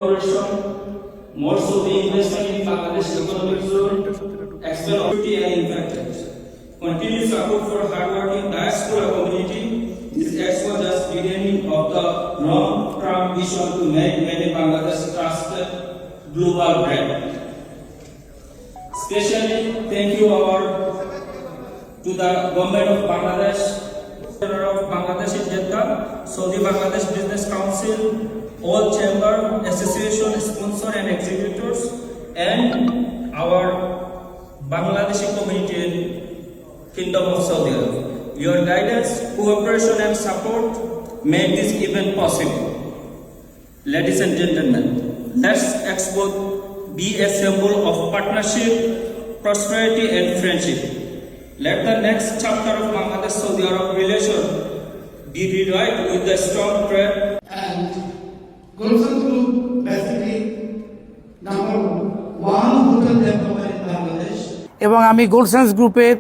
Cooperation, more so the investment in Bangladesh economic zone, expand opportunity and infrastructure. Continued support for hardworking diaspora community. This acts for just beginning of the long-term vision to make many Bangladesh trusted global brand. Especially thank you to the government of Bangladesh, of Bangladesh in Jeddah, Saudi Bangladesh Business Council, all chamber, association, sponsor and exhibitors, and our Bangladeshi community in Kingdom of Saudi Arabia. Your guidance, cooperation and support made this event possible. Ladies and gentlemen, let's Expo be a symbol of partnership, prosperity and friendship. Let the next chapter of Bangladesh-Saudi Arab relation be rewrite with the strong trade and Gulshan Group basically number one hotel developer in Bangladesh. এবং আমি গোল্ডসেন্স গ্রুপের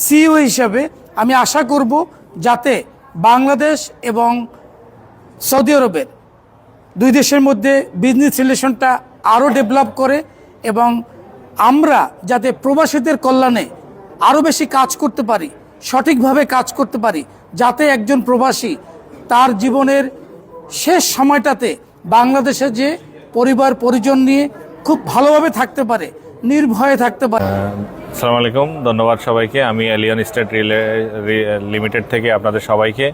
CEO হিসাবে আমি আশা করব যাতে বাংলাদেশ এবং Saudi আরবের দুই দেশের মধ্যে বিজনেস রিলেশনটা আরও ডেভেলপ করে এবং আমরা যাতে প্রবাসীদের কল্যাণে আরও বেশি কাজ করতে পারি, সঠিকভাবে কাজ করতে পারি, যাতে একজন প্রবাসী তার জীবনের শেষ সময়টাতে বাংলাদেশে যে পরিবার পরিজন নিয়ে খুব ভালোভাবে থাকতে পারে, নির্ভয়ে থাকতে পারে। আসসালামু আলাইকুম, ধন্যবাদ সবাইকে। আমি এলিয়ন স্টেট লিমিটেড থেকে আপনাদের সবাইকে